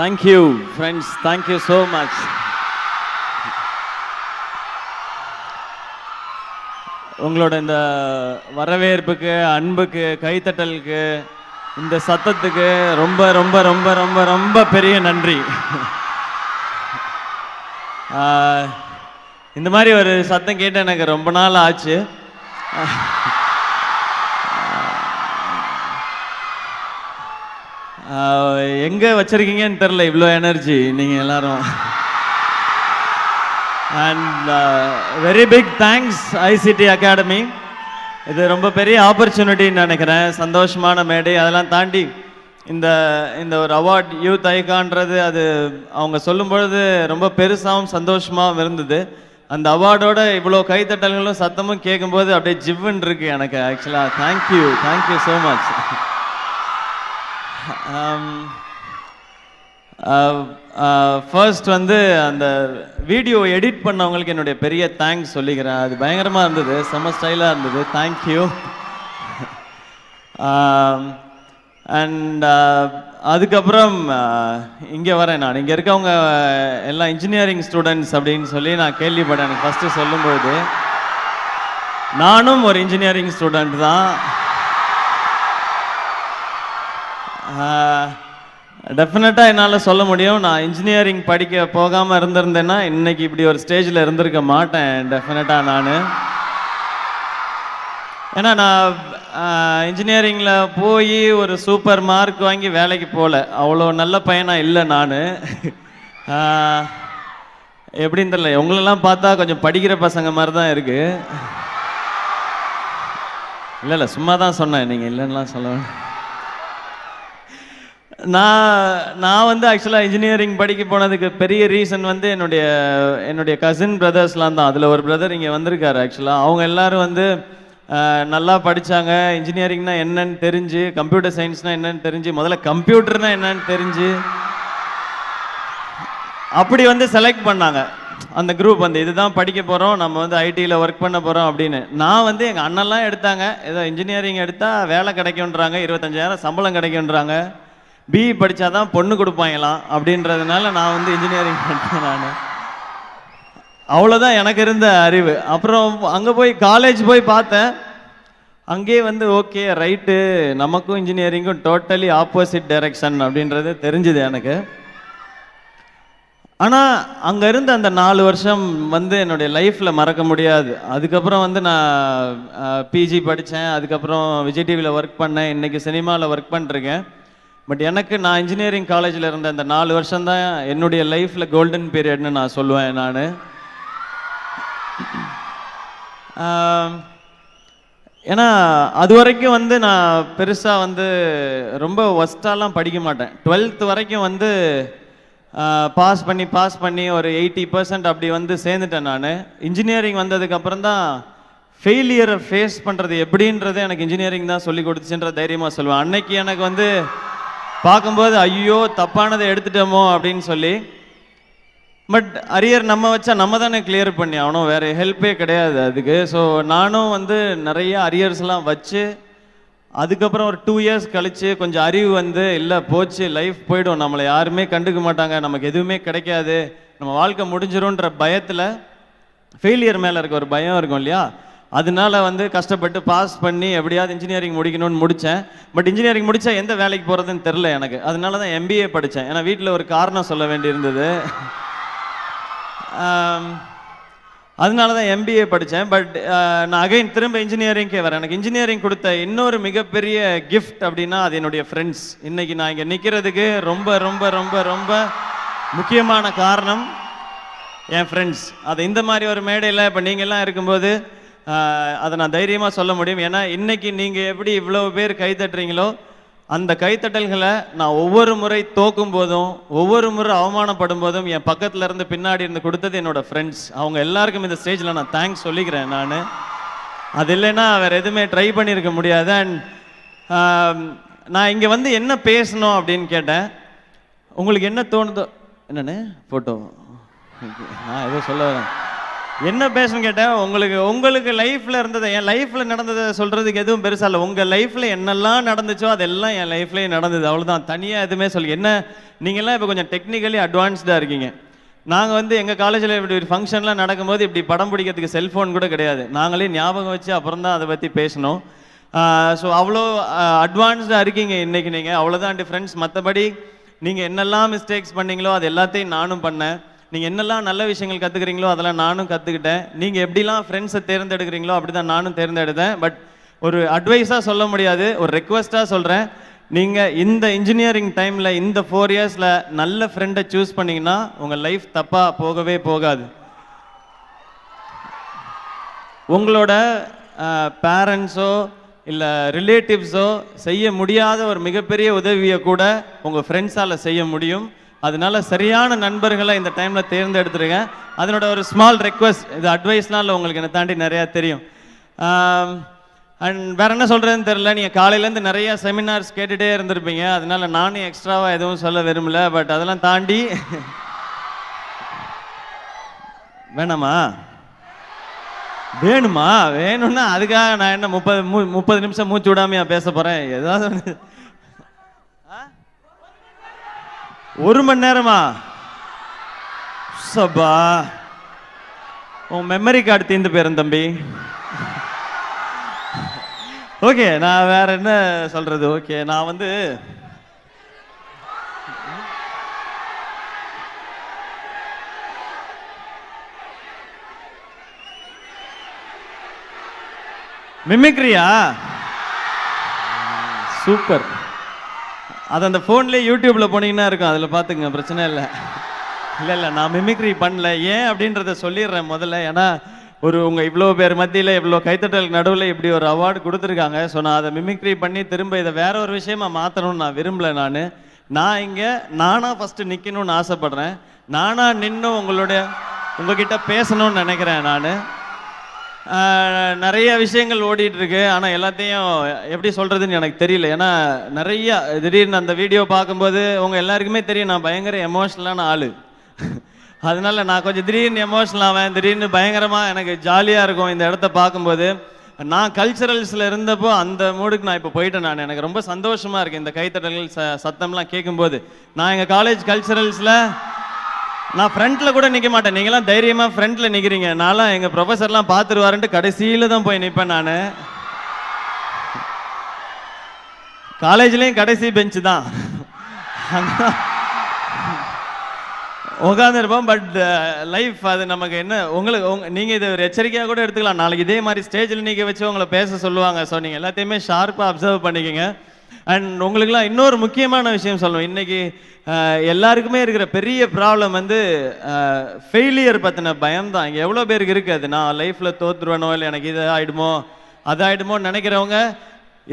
Thank you friends, thank you so much. உங்களோட இந்த வரவேற்புக்கு, அன்புக்கு, கைத்தட்டலுக்கு, இந்த சத்தத்துக்கு ரொம்ப ரொம்ப ரொம்ப ரொம்ப ரொம்ப பெரிய நன்றி. இந்த மாதிரி ஒரு சத்தம் கேட்டு எனக்கு ரொம்ப நாள் ஆச்சு. எங்கே வச்சிருக்கீங்கன்னு தெரில இவ்வளோ எனர்ஜி நீங்கள் எல்லாரும். And very big thanks ICT academy. இது ரொம்ப பெரிய ஆப்பர்ச்சுனிட்டின்னு நினைக்கிறேன். சந்தோஷமான மேடை. அதெல்லாம் தாண்டி இந்த இந்த ஒரு அவார்ட் யூத் ஐகான்றது அது அவங்க சொல்லும் பொழுது ரொம்ப பெருசாகவும் சந்தோஷமாகவும் இருந்தது. அந்த அவார்டோட இவ்வளோ கைத்தட்டல்களும் சத்தமும் கேட்கும்போது அப்படியே ஜிவ்வுன்னு இருக்கு எனக்கு. ஆக்சுவலாக தேங்க்யூ ஸோ மச். ஃபர்ஸ்ட் வந்து அந்த வீடியோ எடிட் பண்ணவங்களுக்கு என்னுடைய பெரிய தேங்க்ஸ் சொல்லிக்கிறேன். அது பயங்கரமாக இருந்தது, செம்ம ஸ்டைலாக இருந்தது. தேங்க்யூ. அண்ட் அதுக்கப்புறம் இங்கே வரேன் நான். இங்கே இருக்கவங்க எல்லாம் இன்ஜினியரிங் ஸ்டூடெண்ட்ஸ் அப்படின்னு சொல்லி நான் கேள்விப்பட்டேன். எனக்கு ஃபஸ்ட்டு சொல்லும்பொழுது நானும் ஒரு இன்ஜினியரிங் ஸ்டூடெண்ட் தான். டெஃபினட்டாக என்னால் சொல்ல முடியும், நான் இன்ஜினியரிங் படிக்க போகாமல் இருந்திருந்தேன்னா இன்னைக்கு இப்படி ஒரு ஸ்டேஜில் இருந்திருக்க மாட்டேன். டெஃபினட்டாக நான், ஏன்னா நான் இன்ஜினியரிங்கில் போய் ஒரு சூப்பர் மார்க் வாங்கி வேலைக்கு போகல. அவ்வளோ நல்ல பையனாக இல்லை நான். எப்படின்னு தெரியல, உங்களெல்லாம் பார்த்தா கொஞ்சம் படிக்கிற பசங்க மாதிரி தான் இருக்குது. இல்லை சும்மா தான் சொன்னேன், நீங்கள் இல்லைன்னுலாம் சொல்லுவேன். நான் வந்து ஆக்சுவலாக இன்ஜினியரிங் படிக்க போனதுக்கு பெரிய ரீசன் வந்து என்னுடைய கசின் பிரதர்ஸ்லாம் தான். அதில் ஒரு பிரதர் இங்கே வந்திருக்காரு. ஆக்சுவலாக அவங்க எல்லோரும் வந்து நல்லா படித்தாங்க. இன்ஜினியரிங்னா என்னன்னு தெரிஞ்சு, கம்ப்யூட்டர் சயின்ஸ்னால் என்னன்னு தெரிஞ்சு, முதல்ல கம்ப்யூட்டர்னா என்னன்னு தெரிஞ்சு அப்படி வந்து செலக்ட் பண்ணாங்க அந்த குரூப். வந்து இதுதான் படிக்க போகிறோம், நம்ம வந்து ஐடியில் ஒர்க் பண்ண போகிறோம் அப்படின்னு. நான் வந்து எங்கள் அண்ணன்லாம் எடுத்தாங்க, ஏதோ இன்ஜினியரிங் எடுத்தால் வேலை கிடைக்குன்றாங்க, 25,000 சம்பளம் கிடைக்குன்றாங்க, பிஇ படித்தா தான் பொண்ணு கொடுப்பாங்களாம் அப்படின்றதுனால நான் வந்து இன்ஜினியரிங் படித்தேன். நான் அவ்வளோதான் எனக்கு இருந்த அறிவு. அப்புறம் அங்கே போய் காலேஜ் போய் பார்த்தேன். அங்கேயே வந்து ஓகே ரைட்டு, நமக்கும் இன்ஜினியரிங்கும் டோட்டலி ஆப்போசிட் டைரக்ஷன் அப்படின்றது தெரிஞ்சுது எனக்கு. ஆனால் அங்கே இருந்த அந்த 4 வருஷம் வந்து என்னுடைய லைஃப்பில் மறக்க முடியாது. அதுக்கப்புறம் வந்து நான் பிஜி படித்தேன், அதுக்கப்புறம் விஜய் டிவியில் ஒர்க் பண்ணேன், இன்றைக்கி சினிமாவில் ஒர்க் பண்ணிருக்கேன். பட் எனக்கு நான் இன்ஜினியரிங் காலேஜில் இருந்த அந்த 4 வருஷம் தான் என்னுடைய லைஃப்பில் கோல்டன் பீரியட்னு நான் சொல்லுவேன். நான் ஏன்னா அது வரைக்கும் வந்து நான் பெருசாக வந்து ரொம்ப ஒஸ்ட்டாலாம் படிக்க மாட்டேன். 12th வரைக்கும் வந்து பாஸ் பண்ணி ஒரு 80% அப்படி வந்து சேர்ந்துட்டேன். நான் இன்ஜினியரிங் வந்ததுக்கப்புறம் தான் ஃபெயிலியரை ஃபேஸ் பண்ணுறது எப்படின்றது எனக்கு இன்ஜினியரிங் தான் சொல்லி கொடுத்துச்சுன்ற தைரியமாக சொல்லுவேன். அன்னைக்கு எனக்கு வந்து பார்க்கும்போது ஐயோ தப்பானதை எடுத்துட்டோமோ அப்படின்னு சொல்லி. பட் அரியர் நம்ம வச்சா நம்ம தானே கிளியர் பண்ணி ஆகணும், வேறு ஹெல்ப்பே கிடையாது அதுக்கு. ஸோ நானும் வந்து நிறைய அரியர்ஸ்லாம் வச்சு அதுக்கப்புறம் ஒரு 2 இயர்ஸ் கழித்து கொஞ்சம் அறிவு வந்து இல்லை போச்சு, லைஃப் போய்டும், நம்மளை யாருமே கண்டுக்க மாட்டாங்க, நமக்கு எதுவுமே கிடைக்காது, நம்ம வாழ்க்கை முடிஞ்சிரும்ன்ற பயத்தில், ஃபெயிலியர் மேலே இருக்க ஒரு பயம் இருக்கும் இல்லையா, அதனால வந்து கஷ்டப்பட்டு பாஸ் பண்ணி எப்படியாவது இன்ஜினியரிங் முடிக்கணும்னு முடித்தேன். பட் இன்ஜினியரிங் முடித்தா எந்த வேலைக்கு போகிறதுன்னு தெரில எனக்கு. அதனால தான் எம்பிஏ படித்தேன். ஏன்னா வீட்டில் ஒரு காரணம் சொல்ல வேண்டியிருந்தது. அதனால தான் எம்பிஏ படித்தேன். பட் நான் அகைன் திரும்ப இன்ஜினியரிங்கே வரேன். எனக்கு இன்ஜினியரிங் கொடுத்த இன்னொரு மிகப்பெரிய கிஃப்ட் அப்படின்னா அது என்னுடைய ஃப்ரெண்ட்ஸ். இன்றைக்கி நான் இங்கே நிற்கிறதுக்கு ரொம்ப ரொம்ப ரொம்ப ரொம்ப முக்கியமான காரணம் என் ஃப்ரெண்ட்ஸ். அது இந்த மாதிரி ஒரு மேடையில் இப்போ நீங்கள்லாம் இருக்கும்போது அதை நான் தைரியமாக சொல்ல முடியும். ஏன்னா இன்றைக்கி நீங்கள் எப்படி இவ்வளோ பேர் கைத்தட்டுறீங்களோ அந்த கைத்தட்டல்களை நான் ஒவ்வொரு முறை தோக்கும் போதும், ஒவ்வொரு முறை அவமானப்படும் போதும் என் பக்கத்தில் இருந்து பின்னாடி இருந்து கொடுத்தது என்னோட ஃப்ரெண்ட்ஸ். அவங்க எல்லாருக்கும் இந்த ஸ்டேஜில் நான் தேங்க்ஸ் சொல்லிக்கிறேன். அது இல்லைன்னா வேறு எதுவுமே ட்ரை பண்ணியிருக்க முடியாது. அண்ட் நான் இங்கே வந்து என்ன பேசணும் அப்படின்னு கேட்டேன். உங்களுக்கு என்ன தோணுதோ என்னென்னு ஃபோட்டோ நான் ஏதோ சொல்ல வரேன். என்ன பேசணும் கேட்டேன், உங்களுக்கு லைஃப்ல இருந்தது, என் லைஃப்ல நடந்ததை சொல்றதுக்கு எதுவும் பெருசா இல்லை. உங்க லைஃப்ல என்னெல்லாம் நடந்துச்சோ அதெல்லாம் என் லைஃப்லயே நடந்தது, அவ்வளவுதான். தனியா எதுவுமே சொல்லி என்ன, நீங்க எல்லாம் இப்போ கொஞ்சம் டெக்னிக்கலி அட்வான்ஸ்டா இருக்கீங்க. நாங்க வந்து எங்க காலேஜ்ல இப்படி ஒரு ஃபங்க்ஷன்லாம் நடக்கும்போது இப்படி படம் பிடிக்கிறதுக்கு செல்போன் கூட கிடையாது. நாங்களே ஞாபகம் வச்சு அப்புறம் தான் அதை பத்தி பேசணும். ஸோ அவ்வளோ அட்வான்ஸ்டா இருக்கீங்க இன்னைக்கு நீங்க, அவ்வளோதான் டிஃப்ரென்ஸ். மற்றபடி நீங்க என்னெல்லாம் மிஸ்டேக்ஸ் பண்ணீங்களோ அது எல்லாத்தையும் நானும் பண்ணேன். நீங்கள் என்னெல்லாம் நல்ல விஷயங்கள் கற்றுக்குறீங்களோ அதெல்லாம் நானும் கற்றுக்கிட்டேன். நீங்கள் எப்படிலாம் ஃப்ரெண்ட்ஸை தேர்ந்தெடுக்கிறீங்களோ அப்படி தான் நானும் தேர்ந்தெடுத்தேன். பட் ஒரு அட்வைஸாக சொல்ல முடியாது, ஒரு ரெக்வஸ்ட்டாக சொல்கிறேன். நீங்கள் இந்த இன்ஜினியரிங் டைமில் இந்த 4 இயர்ஸில் நல்ல ஃப்ரெண்டை சூஸ் பண்ணிங்கன்னா உங்கள் லைஃப் தப்பாக போகவே போகாது. உங்களோட பேரண்ட்ஸோ இல்லை ரிலேட்டிவ்ஸோ செய்ய முடியாத ஒரு மிகப்பெரிய உதவியை கூட உங்கள் ஃப்ரெண்ட்ஸால் செய்ய முடியும். அதனால சரியான நண்பர்களை இந்த டைம்ல தேர்ந்தெடுத்துருங்க. அதனோட ஒரு ஸ்மால் ரெக்வஸ்ட், இது அட்வைஸ்லாம் இல்லை, உங்களுக்கு என்னை தாண்டி நிறையா தெரியும். அண்ட் வேற என்ன சொல்றதுன்னு தெரியல. நீங்க காலையிலேருந்து நிறைய செமினார்ஸ் கேட்டுட்டே இருந்திருப்பீங்க, அதனால நானும் எக்ஸ்ட்ராவா எதுவும் சொல்ல விரும்பல. பட் அதெல்லாம் தாண்டி வேணாமா, வேணுமா, வேணும்னா அதுக்காக நான் என்ன 30 நிமிஷம் மூச்சு விடாமையா பேச போறேன்? ஏதாவது 1 மணி நேரமா? சபா, உன் மெமரி கார்டு தீர்ந்து போயிரும் தம்பி. ஓகே, நான் வேற என்ன சொல்றது. ஓகே, நான் வந்து மிமிக்ரியா? சூப்பர். அது அந்த ஃபோன்லேயே யூடியூப்பில் போனீங்கன்னா இருக்கும், அதில் பார்த்துங்க, பிரச்சனை இல்லை. இல்லை நான் மிமிக்ரி பண்ணல. ஏன் அப்படின்றத சொல்லிடுறேன் முதல்ல. ஏன்னா உங்கள் இவ்வளோ பேர் மத்தியில் இவ்வளோ கைத்தட்டலுக்கு நடுவில் இப்படி ஒரு அவார்டு கொடுத்துருக்காங்க. ஸோ நான் அதை மிமிக்ரி பண்ணி திரும்ப இதை வேற ஒரு விஷயமா மாற்றணும்னு நான் விரும்பலை. நான் இங்கே நானாக ஃபஸ்ட்டு நிற்கணும்னு ஆசைப்பட்றேன். நானாக நின்று உங்ககிட்ட பேசணும்னு நினைக்கிறேன். நான் நிறைய விஷயங்கள் ஓடிட்டு இருக்கு, ஆனால் எல்லாத்தையும் எப்படி சொல்றதுன்னு எனக்கு தெரியல. ஏன்னா நிறைய திடீர்னு அந்த வீடியோ பார்க்கும்போது உங்க எல்லாருக்குமே தெரியும் நான் பயங்கர எமோஷனலான ஆளு. அதனால நான் கொஞ்சம் திடீர்னு எமோஷனல் ஆவேன், திடீர்னு பயங்கரமா எனக்கு ஜாலியா இருக்கும் இந்த இடத்த பார்க்கும்போது. நான் கல்ச்சரல்ஸ்ல இருந்தப்போ அந்த மூடுக்கு நான் இப்போ போயிட்டேன். எனக்கு ரொம்ப சந்தோஷமா இருக்கு இந்த கைத்தட்டல்கள் சத்தம்லாம் கேட்கும்போது. நான் எங்க காலேஜ் கல்ச்சரல்ஸ்ல நான் ஃப்ரண்ட்ல கூட நிற்க மாட்டேன். நீங்களாம் தைரியமா ஃப்ரண்ட்ல நிற்கிறீங்க. நான்லாம் எங்க ப்ரொஃபஸர்லாம் பார்த்துருவாருன்ட்டு கடைசியில தான் போய் நிற்பேன். நான் காலேஜ்லேயும் கடைசி பெஞ்சு தான் உட்காந்துருப்போம். பட் லைஃப் அது நமக்கு என்ன, நீங்கள் இதை ஒரு எச்சரிக்கையாக கூட எடுத்துக்கலாம். நாளைக்கு இதே மாதிரி ஸ்டேஜில் நிற்க வச்சு உங்களை பேச சொல்லுவாங்க. ஸோ நீங்கள் எல்லாத்தையுமே ஷார்ப்பாக அப்சர்வ் பண்ணிக்கோங்க. அண்ட் உங்களுக்குலாம் இன்னொரு முக்கியமான விஷயம் சொல்லணும். இன்னைக்கு எல்லாருக்குமே இருக்கிற பெரிய ப்ராப்ளம் வந்து ஃபெயிலியர் பற்றின பயம் தான். இங்கே எவ்வளோ பேருக்கு இருக்குது அது, நான் லைஃப்பில் தோற்றுருவேனோ இல்லை எனக்கு இது ஆகிடுமோ அதாயிடுமோன்னு நினைக்கிறவங்க.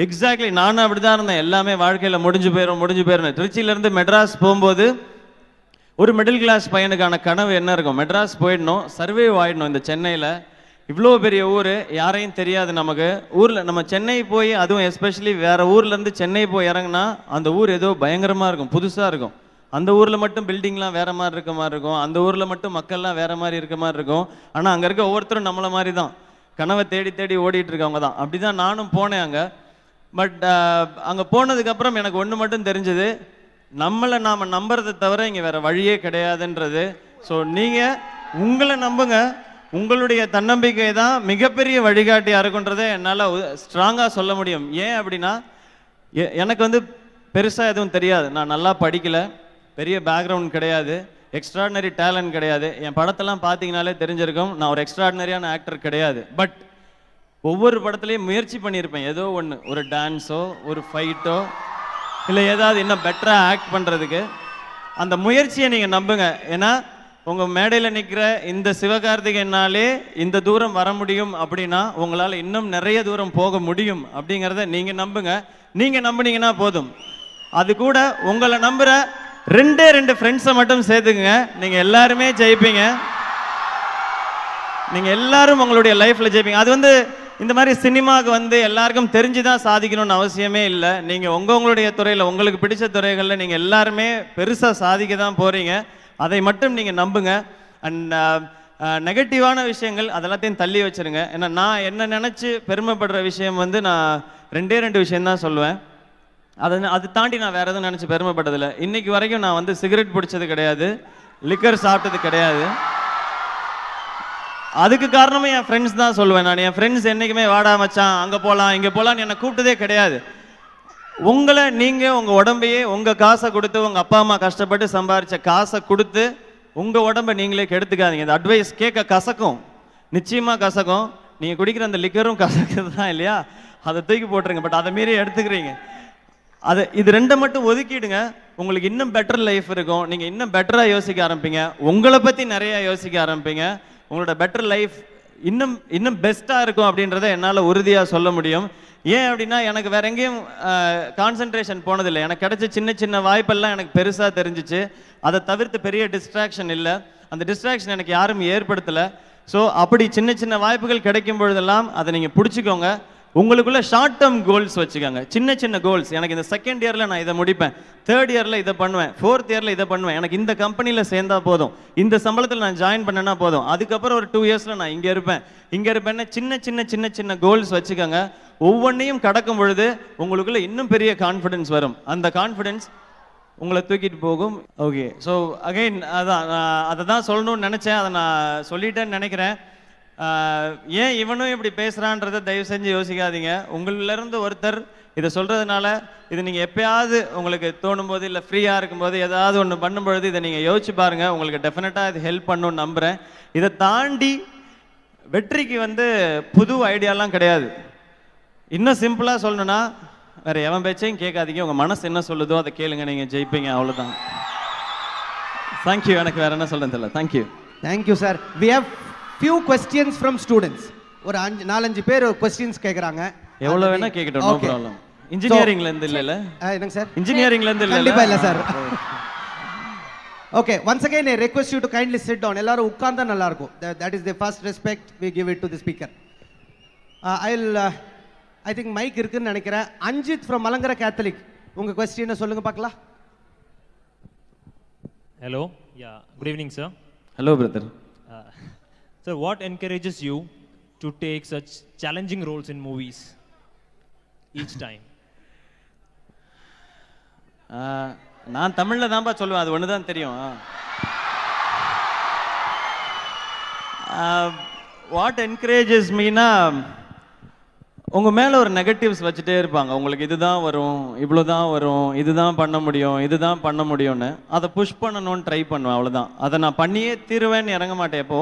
எக்ஸாக்ட்லி நானும் அப்படி தான் இருந்தேன். எல்லாமே வாழ்க்கையில் முடிஞ்சு போயிடும். திருச்சியிலேருந்து மெட்ராஸ் போகும்போது ஒரு மிடில் கிளாஸ் பையனுக்கான கனவு என்ன இருக்கும்? மெட்ராஸ் போயிடணும், சர்வைவ் ஆகிடணும். இந்த சென்னையில் இவ்வளோ பெரிய ஊர், யாரையும் தெரியாது நமக்கு. ஊரில் நம்ம சென்னை போய், அதுவும் எஸ்பெஷலி வேறு ஊர்லேருந்து சென்னை போய் இறங்கினா அந்த ஊர் ஏதோ பயங்கரமாக இருக்கும், புதுசாக இருக்கும். அந்த ஊரில் மட்டும் பில்டிங்லாம் வேறு மாதிரி இருக்க மாதிரி இருக்கும், அந்த ஊரில் மட்டும் மக்கள்லாம் வேறு மாதிரி இருக்க மாதிரி இருக்கும். ஆனால் அங்கே இருக்க ஒவ்வொருத்தரும் நம்மளை மாதிரி தான், கனவை தேடி ஓடிட்டு இருக்கவங்க தான். அப்படி தான் நானும் போனேன் அங்கே. பட் அங்கே போனதுக்கப்புறம் எனக்கு ஒன்று மட்டும் தெரிஞ்சது, நம்மளை நாம் நம்புறதை தவிர இங்கே வேறு வழியே கிடையாதுன்றது. ஸோ நீங்கள் உங்களை நம்புங்க, உங்களுடைய தன்னம்பிக்கை தான் மிகப்பெரிய வழிகாட்டியாக இருக்குன்றதை என்னால் ஸ்ட்ராங்காக சொல்ல முடியும். ஏன் அப்படின்னா, எனக்கு வந்து பெருசாக எதுவும் தெரியாது. நான் நல்லா படிக்கலை, பெரிய பேக்ரவுண்ட் கிடையாது, எக்ஸ்ட்ராடினரி டேலண்ட் கிடையாது. என் படத்தெல்லாம் பார்த்தீங்கனாலே தெரிஞ்சிருக்கும், நான் ஒரு எக்ஸ்ட்ராடினரியான ஆக்டர் கிடையாது. பட் ஒவ்வொரு படத்துலையும் முயற்சி பண்ணியிருப்பேன். ஏதோ ஒன்று, ஒரு டான்ஸோ ஒரு ஃபைட்டோ இல்லை ஏதாவது இன்னும் பெட்டராக ஆக்ட் பண்ணுறதுக்கு. அந்த முயற்சியை நீங்கள் நம்புங்க. ஏன்னா உங்கள் மேடையில் நிற்கிற இந்த சிவகார்த்திகேயனாலே இந்த தூரம் வர முடியும் அப்படின்னா உங்களால் இன்னும் நிறைய தூரம் போக முடியும் அப்படிங்கிறத நீங்கள் நம்புங்க. நீங்கள் நம்புனீங்கன்னா போதும். அது கூட உங்களை நம்புகிற 2 ஃப்ரெண்ட்ஸை மட்டும் சேர்த்துக்குங்க, நீங்கள் எல்லாருமே ஜெயிப்பீங்க. நீங்கள் எல்லாரும் உங்களுடைய லைஃப்பில் ஜெயிப்பீங்க. அது வந்து இந்த மாதிரி சினிமாவுக்கு வந்து எல்லாருக்கும் தெரிஞ்சுதான் சாதிக்கணும்னு அவசியமே இல்லை. நீங்கள் உங்களுடைய துறையில், உங்களுக்கு பிடிச்ச துறைகளில் நீங்கள் எல்லாருமே பெருசாக சாதிக்க தான் போகிறீங்க. அதை மட்டும் நீங்கள் நம்புங்க. அண்ட் நெகட்டிவான விஷயங்கள் அதெல்லாத்தையும் தள்ளி வச்சிருங்க. ஏன்னா நான் என்ன நினச்சி பெருமைப்படுற விஷயம் வந்து நான் ரெண்டு விஷயம்தான் சொல்லுவேன். அது தாண்டி நான் வேறு எதுவும் நினச்சி பெருமைப்பட்டதில்லை. இன்றைக்கி வரைக்கும் நான் வந்து சிகரெட் பிடிச்சது கிடையாது, லிக்கர் சாப்பிட்டது கிடையாது. அதுக்கு காரணமே என் ஃப்ரெண்ட்ஸ் தான் சொல்லுவேன். நான் என் ஃப்ரெண்ட்ஸ் என்றைக்குமே வாடா மச்சான் அங்கே போகலாம் இங்கே போகலான்னு என்னை கூப்பிட்டதே கிடையாது. உங்களை நீங்கள் உங்கள் உடம்பையே உங்கள் காசை கொடுத்து உங்கள் அப்பா அம்மா கஷ்டப்பட்டு சம்பாதிச்ச காசை கொடுத்து உங்கள் உடம்பை நீங்களே கெடுத்துக்காதீங்க. இந்த அட்வைஸ் கேட்க கசக்கும், நிச்சயமாக கசக்கும். நீங்கள் குடிக்கிற அந்த லிக்கரும் கசக்குது தான் இல்லையா, அதை தூக்கி போட்டுருங்க. பட் அதை மீறி எடுத்துக்கிறீங்க. இது ரெண்டை மட்டும் ஒதுக்கிடுங்க, உங்களுக்கு இன்னும் பெட்டர் லைஃப் இருக்கும். நீங்கள் இன்னும் பெட்டராக யோசிக்க ஆரம்பிப்பீங்க, உங்களை பற்றி நிறையா யோசிக்க ஆரம்பிப்பீங்க. உங்களோட பெட்டர் லைஃப் இன்னும் பெஸ்ட்டாக இருக்கும் அப்படின்றத என்னால் உறுதியாக சொல்ல முடியும். ஏன் அப்படின்னா எனக்கு வேற எங்கேயும் கான்சென்ட்ரேஷன் போனதில்லை. எனக்கு கிடைச்ச சின்ன வாய்ப்பெல்லாம் எனக்கு பெருசாக தெரிஞ்சிச்சு. அதை தவிர்த்து பெரிய டிஸ்ட்ராக்ஷன் இல்லை, அந்த டிஸ்ட்ராக்ஷன் எனக்கு யாரும் ஏற்படுத்தலை. ஸோ அப்படி சின்ன வாய்ப்புகள் கிடைக்கும் பொழுதெல்லாம் அதை நீங்கள் பிடிச்சிக்கோங்க. உங்களுக்குள்ள ஷார்ட் டேர்ம் கோல்ஸ் வச்சுக்கோங்க, சின்ன கோல்ஸ். எனக்கு இந்த செகண்ட் இயரில் நான் இதை முடிப்பேன், தேர்ட் இயரில் இதை பண்ணுவேன், ஃபோர்த் இயரில் இதை பண்ணுவேன், எனக்கு இந்த கம்பெனியில் சேர்ந்தா போதும், இந்த சம்பளத்தில் நான் ஜாயின் பண்ணனா போதும், அதுக்கப்புறம் ஒரு 2 இயர்ஸில் நான் இங்கே இருப்பேன்னு சின்ன கோல்ஸ் வச்சுக்கோங்க. ஒவ்வொன்றையும் கடக்கும் பொழுது உங்களுக்குள்ள இன்னும் பெரிய கான்ஃபிடென்ஸ் வரும். அந்த கான்ஃபிடென்ஸ் உங்களை தூக்கிட்டு போகும். ஓகே, ஸோ அகைன் அதை தான் சொல்லணும்னு நினச்சேன், அதை நான் சொல்லிட்டேன்னு நினைக்கிறேன். ஏன் இவனும் இப்படி பேசுகிறான்றதை தயவு செஞ்சு யோசிக்காதீங்க. உங்களிலேருந்து ஒருத்தர் இதை சொல்கிறதுனால இது நீங்கள் எப்பயாவது உங்களுக்கு தோணும் போது இல்லை ஃப்ரீயாக இருக்கும்போது ஏதாவது ஒன்று பண்ணும்பொழுது இதை நீங்கள் யோசிச்சு பாருங்கள். உங்களுக்கு டெஃபினட்டாக இது ஹெல்ப் பண்ணணும்னு நம்புகிறேன். இதை தாண்டி வெற்றிக்கு வந்து புது ஐடியாலாம் கிடையாது. இன்னும் சிம்பிளாக சொல்லணும்னா வேறு எவன் பேச்சையும் கேட்காதீங்க, உங்கள் மனசு என்ன சொல்லுதோ அதை கேளுங்க, நீங்கள் ஜெயிப்பீங்க, அவ்வளோதான். தேங்க்யூ. எனக்கு வேறு என்ன சொல்கிறேன் தெரியல. Thank you sir. We have few questions from students. ஒரு 4-5 பேர் questions கேக்குறாங்க. எவ்வளவு வேணா கேக்கட்டும், நோ ப்ராப்ளம். இன்ஜினியரிங்ல இருந்து இல்லல? என்னங்க சார்? இன்ஜினியரிங்ல இருந்து இல்ல? கண்டிப்பா இல்ல sir. Okay, once again I request you to kindly sit down. எல்லாரும் உட்கார்ந்தா நல்லா இருக்கும். That is the first respect we give it to the speaker. I think mic இருக்குன்னு நினைக்கிறேன். அஞ்சித் from மலங்கர கேத்தலிக், உங்க question சொல்லுங்க பார்க்கலாம். Hello. Yeah, good evening sir. Hello brother. Sir, what encourages you to take such challenging roles in movies each time? நான் தமிழ்ல தான்ப்பா சொல்லுவேன், அது ஒன்று தான் தெரியும். வாட் என்கரேஜஸ் மீனா, உங்கள் மேலே ஒரு நெகட்டிவ்ஸ் வச்சுட்டே இருப்பாங்க. உங்களுக்கு இதுதான் வரும், இவ்வளோ தான் வரும், இதுதான் பண்ண முடியும்னு அதை புஷ் பண்ணணும்னு ட்ரை பண்ணுவேன், அவ்வளோதான். அதை நான் பண்ணியே தீருவேன்னு இறங்க மாட்டேன். எப்போ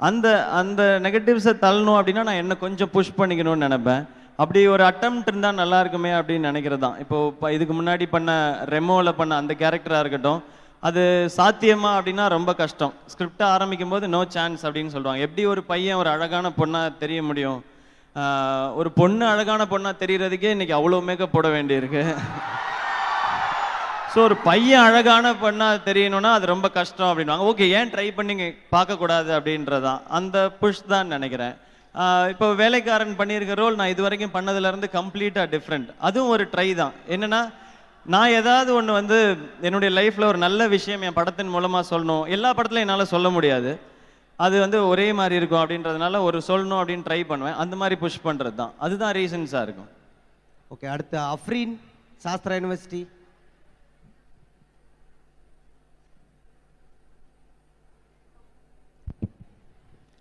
அந்த நெகட்டிவ்ஸை தள்ளணும் அப்படின்னா நான் என்ன கொஞ்சம் புஷ் பண்ணிக்கணும்னு நினைப்பேன். அப்படி ஒரு அட்டெம்ப்ட் இருந்தால் நல்லா இருக்குமே அப்படின்னு நினைக்கிறது தான். இப்போது இதுக்கு முன்னாடி பண்ண ரெமோவில் பண்ண அந்த கேரக்டராக இருக்கட்டும், அது சாத்தியமா அப்படின்னா ரொம்ப கஷ்டம். ஸ்கிரிப்டை ஆரம்பிக்கும் போது நோ சான்ஸ் அப்படின்னு சொல்லுவாங்க. எப்படி ஒரு பையன் ஒரு அழகான பொண்ணாக தெரிய முடியும்? ஒரு பொண்ணு அழகான பொண்ணாக தெரியறதுக்கே இன்னைக்கு அவ்வளோ மேக்கப் போட வேண்டியிருக்கு. ஸோ ஒரு பையன் அழகான பொண்ணாக தெரியணும்னா அது ரொம்ப கஷ்டம் அப்படின்வாங்க. ஓகே, ஏன் ட்ரை பண்ணி பார்க்கக்கூடாது அப்படின்றதான் அந்த புஷ் தான் நினைக்கிறேன். இப்போ வேலைக்காரன் பண்ணியிருக்க ரோல் நான் இது வரைக்கும் பண்ணதுலேருந்து கம்ப்ளீட்டாக டிஃப்ரெண்ட். அதுவும் ஒரு ட்ரை தான். என்னென்னா, நான் ஏதாவது ஒன்று வந்து என்னுடைய லைஃப்பில் ஒரு நல்ல விஷயம் என் படத்தின் மூலமாக சொல்லணும். எல்லா படத்துலையும் என்னால் சொல்ல முடியாது, அது வந்து ஒரே மாதிரி இருக்கும் அப்படின்றதுனால ஒரு சொல்லணும் அப்படின்னு ட்ரை பண்ணுவேன். அந்த மாதிரி புஷ் பண்ணுறது தான், அதுதான் ரீசன்ஸாக இருக்கும். ஓகே, அடுத்து Afreen, Sastra university.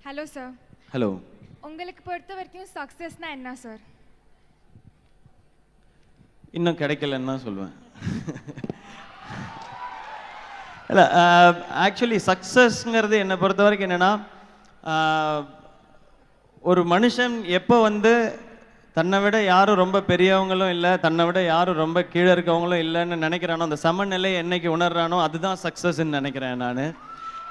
Hello sir. Hello. உங்களுக்கு பொறுத்த வரைக்கும் சக்ஸஸ்னா என்ன சார்? இன்னும் கிடைக்கலன்னு தான் சொல்லுவேன். இல்லை, ஆக்சுவலி சக்ஸஸ்ங்கிறது என்னை பொறுத்த வரைக்கும் என்னென்னா, ஒரு மனுஷன் எப்போ வந்து தன்னை விட யாரும் ரொம்ப பெரியவங்களும் இல்லை, தன்னை விட யாரும் ரொம்ப கீழே இருக்கவங்களும் இல்லைன்னு நினைக்கிறானோ, அந்த சமநிலை என்னைக்கு உணர்றானோ அதுதான் சக்ஸஸ்ன்னு நினைக்கிறேன் நான்.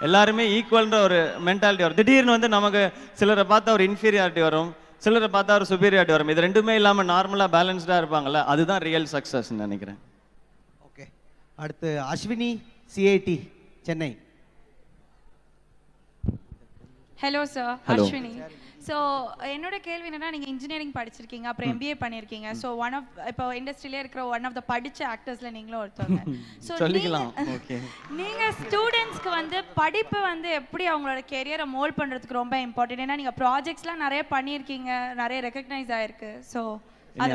எல்லாருமே ஈக்குவல்ன்ற ஒரு மென்டாலிட்டி வரும். திடீர்னு வந்து நமக்கு சிலரை பார்த்தா ஒரு இன்ஃபீரியாரிட்டி வரும், சிலரை பார்த்தா ஒரு சுப்பீரியாரிட்டி வரும். இது ரெண்டுமே இல்லாமல் நார்மலாக பேலன்ஸ்டாக இருப்பாங்கல்ல, அதுதான் ரியல் சக்ஸஸ்ன்னு நினைக்கிறேன். ஓகே, அடுத்து Ashwini, CID Chennai. Hello sir. Hello. Ashwini. So என்னோட கேள்வி என்னன்னா, நீங்கள் இன்ஜினியரிங் படிச்சிருக்கீங்க, அப்புறம் எம்பிஏ பண்ணியிருக்கீங்க. ஸோ இப்போ இண்டஸ்ட்ரியிலே இருக்கிற ஒன் ஆஃப் த படித்த ஆக்டர்ஸில் நீங்களும் ஒருத்தவங்க. ஸோ சொல்லிக்கலாம். ஓகே, நீங்கள் ஸ்டூடெண்ட்ஸ்க்கு வந்து படிப்பு வந்து எப்படி அவங்களோட கெரியரை மோல்ட் பண்ணுறதுக்கு ரொம்ப இம்பார்ட்டன்ட். ஏன்னா நீங்கள் ப்ராஜெக்ட்ஸ்லாம் நிறைய பண்ணியிருக்கீங்க, நிறைய ரெக்கக்னைஸ் ஆகிருக்கு. ஸோ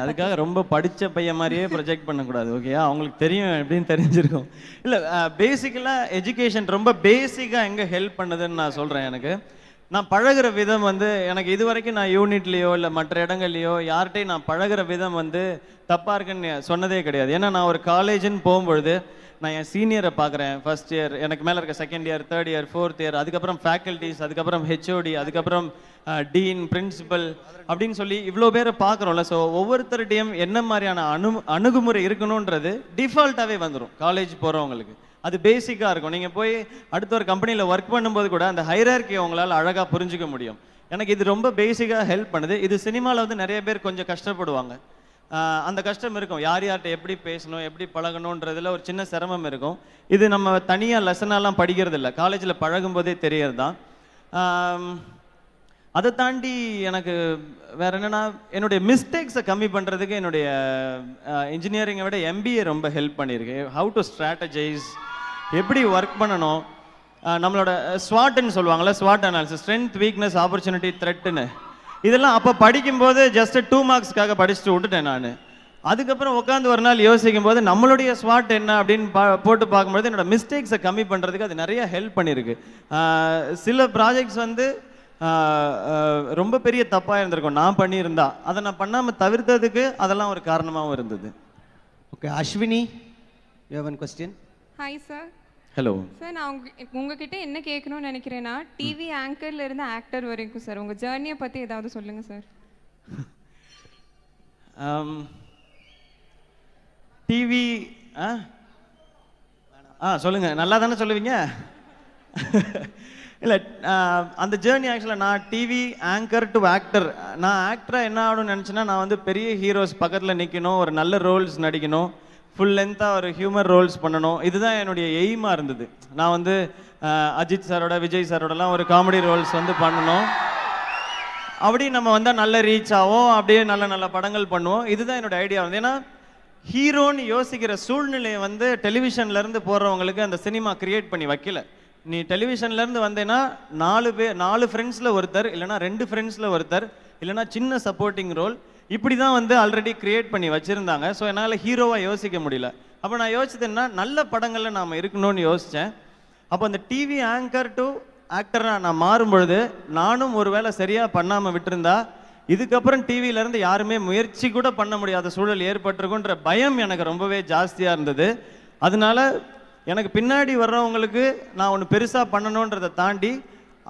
அதுக்காக ரொம்ப படித்த பையன் மாதிரியே ப்ரொஜெக்ட் பண்ணக்கூடாது. ஓகே, அவங்களுக்கு தெரியும் எப்படின்னு தெரிஞ்சிருக்கும். இல்லை, பேசிக்கலாக எஜுகேஷன் ரொம்ப பேசிக்காக எங்கே ஹெல்ப் பண்ணுதுன்னு நான் சொல்கிறேன். நான் பழகிற விதம் வந்து எனக்கு இது வரைக்கும் நான் யூனிட்லேயோ இல்லை மற்ற இடங்கள்லையோ யார்கிட்டையும் நான் பழகிற விதம் வந்து தப்பாக இருக்குன்னு சொன்னதே கிடையாது. ஏன்னா நான் ஒரு காலேஜுன்னு போகும்பொழுது நான் என் சீனியரை பார்க்குறேன், ஃபர்ஸ்ட் இயர், எனக்கு மேலே இருக்க second year, third year, fourth year, அதுக்கப்புறம் ஃபேக்கல்ட்டிஸ், அதுக்கப்புறம் ஹெச்ஓடி, அதுக்கப்புறம் டீன், பிரின்சிபல் அப்படின்னு சொல்லி இவ்வளோ பேரை பார்க்குறோம்ல. ஸோ ஒவ்வொருத்தருடையும் என்ன மாதிரியான அணுகுமுறை இருக்கணுன்றது டிஃபால்ட்டாகவே வந்துடும் காலேஜ் போகிறவங்களுக்கு. அது பேசிக்காக இருக்கும். நீங்கள் போய் அடுத்த ஒரு கம்பெனியில் ஒர்க் பண்ணும்போது கூட அந்த ஹைரார்க்கியை உங்களால் அழகாக புரிஞ்சுக்க முடியும். எனக்கு இது ரொம்ப பேசிக்காக ஹெல்ப் பண்ணுது. இது சினிமாவில் வந்து நிறைய பேர் கொஞ்சம் கஷ்டப்படுவாங்க. அந்த கஷ்டம் இருக்கும், யார் யார்கிட்ட எப்படி பேசணும், எப்படி பழகணுன்றதுல ஒரு சின்ன சிரமம் இருக்கும். இது நம்ம தனியாக லெசனாலாம் படிக்கிறது இல்லை, காலேஜில் பழகும்போதே தெரியறது தான். அதை தாண்டி எனக்கு வேற என்னன்னா, என்னுடைய மிஸ்டேக்ஸை கம்மி பண்ணுறதுக்கு என்னுடைய இன்ஜினியரிங்கை விட எம்பிஏ ரொம்ப ஹெல்ப் பண்ணியிருக்கு. ஹவு டு ஸ்ட்ராட்டஜைஸ், எப்படி ஒர்க் பண்ணணும், நம்மளோட ஸ்வாட்னு சொல்லுவாங்கள்ல, ஸ்வாட் அனாலிசிஸ், ஸ்ட்ரென்த், வீக்னஸ், ஆப்பர்ச்சுனிட்டி, த்ரெட்டுன்னு, இதெல்லாம் அப்போ படிக்கும்போது ஜஸ்ட் 2 மார்க்ஸ்க்காக படிச்சுட்டு விட்டுட்டேன் நான். அதுக்கப்புறம் உட்காந்து ஒரு நாள் யோசிக்கும் போது நம்மளுடைய ஸ்வாட் என்ன அப்படின்னு போட்டு பார்க்கும்போது என்னோட மிஸ்டேக்ஸை கம்மி பண்ணுறதுக்கு அது நிறைய ஹெல்ப் பண்ணியிருக்கு. சில ப்ராஜெக்ட்ஸ் வந்து ரொம்ப பெரிய தப்பாக இருந்திருக்கும் நான் பண்ணியிருந்தா, அதை நான் பண்ணாமல் தவிர்த்ததுக்கு அதெல்லாம் ஒரு காரணமாகவும் இருந்தது. Okay, Ashwini, you have one question. Hi sir. Hello sir, நான் உங்ககிட்ட என்ன கேட்கணும்னு நினைக்கிறேன்னா, டிவி ஆங்கர்ல இருந்து ஆக்டர் வரைக்கும் சார் உங்கள் ஜேர்னியை பற்றி ஏதாவது சொல்லுங்கள் சார். டிவி சொல்லுங்கள், நல்லா தானே சொல்லுவீங்க. இல்லை, அந்த ஜேர்னி ஆக்சுவலாக நான் டிவி ஆங்கர் டு ஆக்டர், நான் ஆக்டராக என்ன ஆகணும்னு நினச்சேன்னா, நான் வந்து பெரிய ஹீரோஸ் பக்கத்தில் நிற்கணும், ஒரு நல்ல ரோல்ஸ் நடிக்கணும், ஃபுல் லென்த்தாக ஒரு ஹியூமர் ரோல்ஸ் பண்ணணும். இதுதான் என்னுடைய எய்மாக இருந்தது. நான் வந்து அஜித் சாரோட, விஜய் சாரோடலாம் ஒரு காமெடி ரோல்ஸ் வந்து பண்ணணும். அப்படி நம்ம வந்தால் நல்ல ரீச் ஆகும், அப்படியே நல்ல நல்ல படங்கள் பண்ணுவோம். இதுதான் என்னோட ஐடியா வந்து. ஏன்னா ஹீரோன்னு யோசிக்கிற சூழ்நிலையை வந்து டெலிவிஷன்லேருந்து போடுறவங்களுக்கு அந்த சினிமா கிரியேட் பண்ணி வைக்கல. நீ டெலிவிஷன்லேருந்து வந்தேன்னா 4 ஃப்ரெண்ட்ஸில் ஒருத்தர், இல்லைனா 2 ஃப்ரெண்ட்ஸில் ஒருத்தர், இல்லைனா சின்ன சப்போர்ட்டிங் ரோல், இப்படி தான் வந்து ஆல்ரெடி கிரியேட் பண்ணி வச்சுருந்தாங்க. ஸோ என்னால் ஹீரோவாக யோசிக்க முடியல. அப்போ நான் யோசிச்சதுன்னா நல்ல படங்களில் நாம் இருக்கணும்னு யோசித்தேன். அப்போ அந்த டிவி ஆங்கர் டு ஆக்டராக நான் மாறும்பொழுது நானும் ஒரு வேளை சரியாக பண்ணாமல் விட்டுருந்தா இதுக்கப்புறம் டிவியிலேருந்து யாருமே முயற்சி கூட பண்ண முடியாத சூழல் ஏற்பட்டிருக்குன்ற பயம் எனக்கு ரொம்பவே ஜாஸ்தியாக இருந்தது. அதனால எனக்கு பின்னாடி வர்றவங்களுக்கு நான் ஒன்று பெருசாக பண்ணணுன்றதை தாண்டி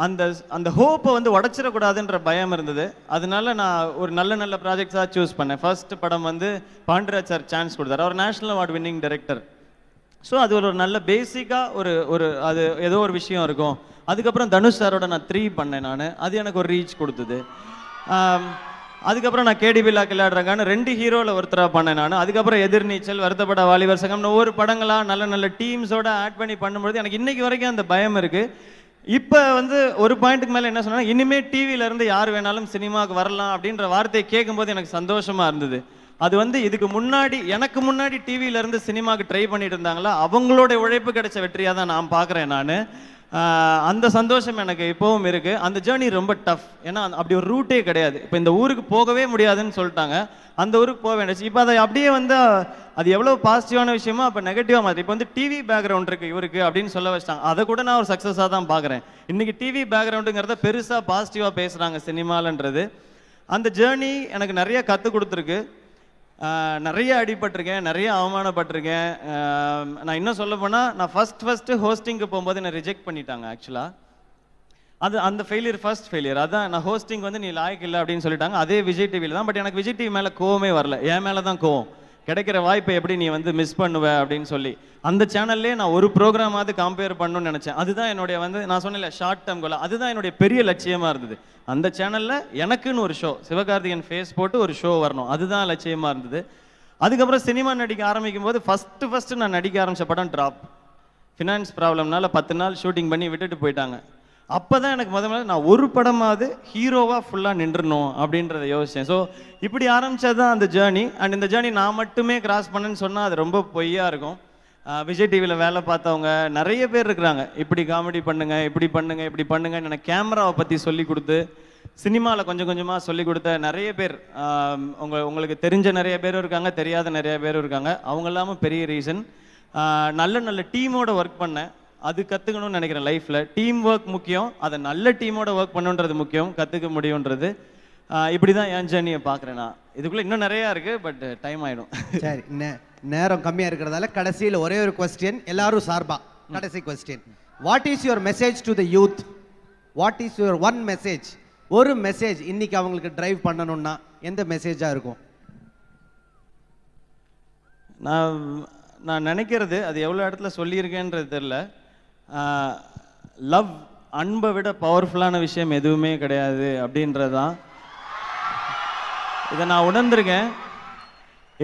அந்த அந்த ஹோப்பை வந்து உடச்சிடக்கூடாதுன்ற பயம் இருந்தது. அதனால நான் ஒரு நல்ல நல்ல ப்ராஜெக்ட்ஸாக சூஸ் பண்ணேன். ஃபர்ஸ்ட் படம் வந்து பாண்டியராஜ் சார் சான்ஸ் கொடுத்தாரு, அவர் national award winning director. So அது ஒரு நல்ல பேசிக்காக ஒரு அது ஏதோ ஒரு விஷயம் இருக்கும். அதுக்கப்புறம் தனுஷ் சாரோட நான் 3 பண்ணேன் நான், அது எனக்கு ஒரு ரீச் கொடுத்தது. அதுக்கப்புறம் நான் கேடிபிலா கிளாடுறாங்கன்னு 2 ஹீரோவில் ஒருத்தராக பண்ணேன் நான். அதுக்கப்புறம் எதிர்நீச்சல், வருத்தப்பட வாலிபர் சங்கம்னு ஒவ்வொரு படங்களாக நல்ல நல்ல டீம்ஸோட ஆட் பண்ணி பண்ணும்போது எனக்கு இன்னைக்கு வரைக்கும் அந்த பயம் இருக்குது. இப்போ வந்து ஒரு பாயிண்ட்டுக்கு மேலே என்ன சொன்னா, இனிமேல் டிவியிலேருந்து யார் வேணாலும் சினிமாவுக்கு வரலாம் அப்படின்ற வார்த்தையை கேட்கும்போது எனக்கு சந்தோஷமாக இருந்தது. அது வந்து இதுக்கு முன்னாடி எனக்கு முன்னாடி டிவியிலேருந்து சினிமாவுக்கு ட்ரை பண்ணிட்டு இருந்தாங்களா, அவங்களோட உழைப்பு கிடைச்ச வெற்றியாக தான் நான் பார்க்குறேன் நான். அந்த சந்தோஷம் எனக்கு இப்போவும் இருக்குது. அந்த ஜேர்னி ரொம்ப டஃப், ஏன்னா அப்படி ஒரு ரூட்டே கிடையாது. இப்போ இந்த ஊருக்கு போகவே முடியாதுன்னு சொல்லிட்டாங்க, அந்த ஊருக்கு போக வேண்டியது. இப்போ அதை அப்படியே வந்து அது எவ்வளோ பாசிட்டிவான விஷயமோ அப்போ நெகட்டிவாக மாதிரி. இப்போ வந்து டிவி பேக்ரவுண்ட் இருக்குது இவருக்கு அப்படின்னு சொல்ல வச்சிட்டாங்க. அதை கூட நான் ஒரு சக்ஸஸாக தான் பார்க்குறேன். இன்றைக்கி டிவி பேக்ரவுண்டுங்கிறத பெருசாக பாசிட்டிவாக பேசுகிறாங்க சினிமாலன்றது. அந்த ஜேர்னி எனக்கு நிறைய கற்றுக் கொடுத்துருக்கு. நிறைய அடிபட்டிருக்கேன், நிறைய அவமானப்பட்டிருக்கேன். நான் இன்னும் சொல்ல போனால், நான் ஃபஸ்ட்டு ஹோஸ்டிங்க்கு போகும்போது என்னை ரிஜெக்ட் பண்ணிட்டாங்க ஆக்சுவலாக. அது அந்த ஃபர்ஸ்ட் ஃபெயிலியர் அதான். நான் ஹோஸ்டிங் வந்து நீ லாய்க்கு இல்லை அப்படின்னு சொல்லிட்டாங்க, அதே விஜய் டிவியில் தான். பட் எனக்கு விஜய் டிவி மேலே கோவமே வரல, என் மேலே தான் கோவம். கிடைக்கிற வாய்ப்பை எப்படி நீ வந்து மிஸ் பண்ணுவ அப்படின்னு சொல்லி அந்த சேனல்லே நான் ஒரு ப்ரோக்ராமாவது கம்பேர் பண்ணணும்னு நினச்சேன். அதுதான் என்னுடைய வந்து நான் சொன்னேன்ல ஷார்ட் டேர்ம் கோல், அதுதான் என்னுடைய பெரிய லட்சியமாக இருந்தது. அந்த சேனலில் எனக்குன்னு ஒரு ஷோ, சிவகார்த்திகேயன் ஃபேஸ் போட்டு ஒரு ஷோ வரணும், அதுதான் லட்சியமாக இருந்தது. அதுக்கப்புறம் சினிமா நடிக்க ஆரம்பிக்கும் போது ஃபஸ்ட்டு நான் நடிக்க ஆரம்பித்த படம் ட்ராப். ஃபினான்ஸ் ப்ராப்ளம்னால 10 நாள் ஷூட்டிங் பண்ணி விட்டுட்டு போயிட்டாங்க. அப்போ தான் எனக்கு முதல்ல நான் ஒரு படமாவது ஹீரோவாக ஃபுல்லாக நின்றுணும் அப்படின்றத யோசித்தேன். ஸோ இப்படி ஆரம்பித்தது தான் அந்த ஜேர்னி. அண்ட் இந்த ஜேர்னி நான் மட்டுமே கிராஸ் பண்ணேன்னு சொன்னால் அது ரொம்ப பொய்யா இருக்கும். விஜய் டிவியில் வேலை பார்த்தவங்க நிறைய பேர் இருக்கிறாங்க, இப்படி காமெடி பண்ணுங்க, இப்படி பண்ணுங்க, இப்படி பண்ணுங்கன்னு எனக்கு கேமராவை பற்றி சொல்லி கொடுத்து, சினிமாவில் கொஞ்சம் கொஞ்சமாக சொல்லி கொடுத்த நிறைய பேர், உங்களுக்கு தெரிஞ்ச நிறைய பேரும் இருக்காங்க, தெரியாத நிறைய பேரும் இருக்காங்க. அவங்க இல்லாமல் பெரிய ரீசன் நல்ல நல்ல டீமோட ஒர்க் பண்ணேன். அது கற்றுக்கணும்னு நினைக்கிறேன் லைஃப்பில். டீம் ஒர்க் முக்கியம், அதை நல்ல டீமோட ஒர்க் பண்ணுன்றது முக்கியம், கற்றுக்க முடியுன்றது. இப்படி தான் என் ஜேர்னியை பார்க்குறேன் நான். இதுக்குள்ளே இன்னும் நிறையா இருக்குது, பட் டைம் ஆகிடும். சரி, நேரம் கம்மியாக இருக்கிறதால கடைசியில் ஒரே ஒரு கொஸ்டின், எல்லாரும் சார்பா கடைசி question. What is your message to the youth? What is your one message? ஒரு மெசேஜ் இன்னைக்கு அவங்களுக்கு டிரைவ் பண்ணணும்னா எந்த மெசேஜாக இருக்கும்? நான் நினைக்கிறது, அது எவ்வளோ இடத்துல சொல்லியிருக்கேன்றது தெரில, லவ், அன்பை விட பவர்ஃபுல்லான விஷயம் எதுவுமே கிடையாது அப்படின்றது தான். இதை நான் உணர்ந்திருக்கேன்.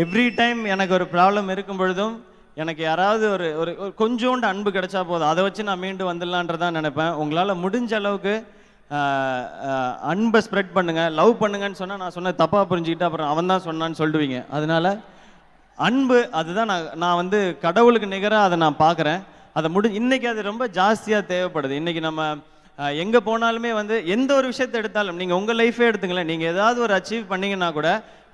எவ்ரி டைம் எனக்கு ஒரு ப்ராப்ளம் இருக்கும் பொழுதும் எனக்கு யாராவது ஒரு ஒரு கொஞ்சோண்டு அன்பு கிடைச்சா போதும், அதை வச்சு நான் மீண்டு வந்துடலான்றதான் நினைப்பேன். உங்களால் முடிஞ்ச அளவுக்கு அன்பை ஸ்ப்ரெட் பண்ணுங்கள், லவ் பண்ணுங்கன்னு சொன்னால் நான் சொன்ன தப்பாக புரிஞ்சுக்கிட்டு அப்புறம் அவன் தான் சொன்னான்னு சொல்லிடுவீங்க. அதனால அன்பு, அதுதான் நான் வந்து கடவுளுக்கு நிகராக அதை நான் பார்க்குறேன். அதை இன்னைக்கு அது ரொம்ப ஜாஸ்தியாக தேவைப்படுது. இன்னைக்கு நம்ம எங்கே போனாலுமே வந்து எந்த ஒரு விஷயத்தை எடுத்தாலும், நீங்கள் உங்கள் லைஃபே எடுத்துங்களேன், நீங்கள் ஏதாவது ஒரு அச்சீவ் பண்ணீங்கன்னா கூட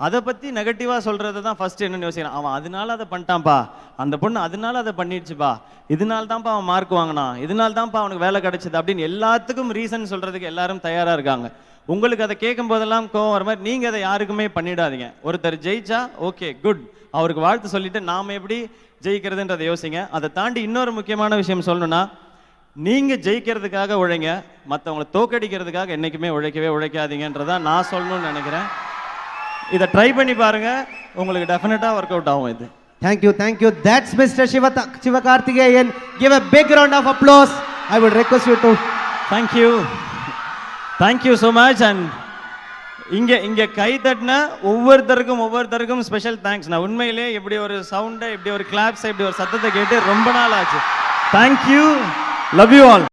அதை பற்றி நெகட்டிவாக சொல்கிறது தான் ஃபஸ்ட்டு என்னென்னு யோசிக்கிறேன். அவன் அதனால அதை பண்ணிட்டான்ப்பா, அந்த பொண்ணு அதனால அதை பண்ணிடுச்சுப்பா, இதனால தான்ப்பா அவன் மார்க் வாங்கினான், இதனால தான்ப்பா அவனுக்கு வேலை கிடைச்சது அப்படின்னு எல்லாத்துக்கும் ரீசன் சொல்கிறதுக்கு எல்லாரும் தயாராக இருக்காங்க. உங்களுக்கு அதை கேட்கும் போதெல்லாம் கோவம் வர மாதிரி நீங்கள் அதை யாருக்குமே பண்ணிடாதீங்க. ஒருத்தர் ஜெயிச்சா ஓகே குட், அவருக்கு வாழ்த்து சொல்லிட்டு நாம் எப்படி ஜெயிக்கிறதுன்றதை யோசிங்க. அதை தாண்டி இன்னொரு முக்கியமான விஷயம் சொல்லணும்னா, நீங்கள் ஜெயிக்கிறதுக்காக உழைங்க, மற்றவங்களை தோக்கடிக்கிறதுக்காக என்றைக்குமே உழைக்காதீங்கன்றதான் நான் சொல்லணும்னு நினைக்கிறேன். இதை ட்ரை பண்ணி பாருங்க, உங்களுக்கு டெஃபினட்டாக ஒர்க் அவுட் ஆகும் இது. Thank you. That's Mr. Sivakarthikeyan. Give a big round of applause. I would request you to. Thank you so much. And இங்கே கை தட்டின ஒவ்வொருத்தருக்கும் ஸ்பெஷல் தேங்க்ஸ். நான் உண்மையிலே இப்படி ஒரு சவுண்டை, இப்படி ஒரு கிளாப்ஸை, இப்படி ஒரு சத்தத்தை கேட்டு ரொம்ப நாள் ஆச்சு. Thank you, love you all.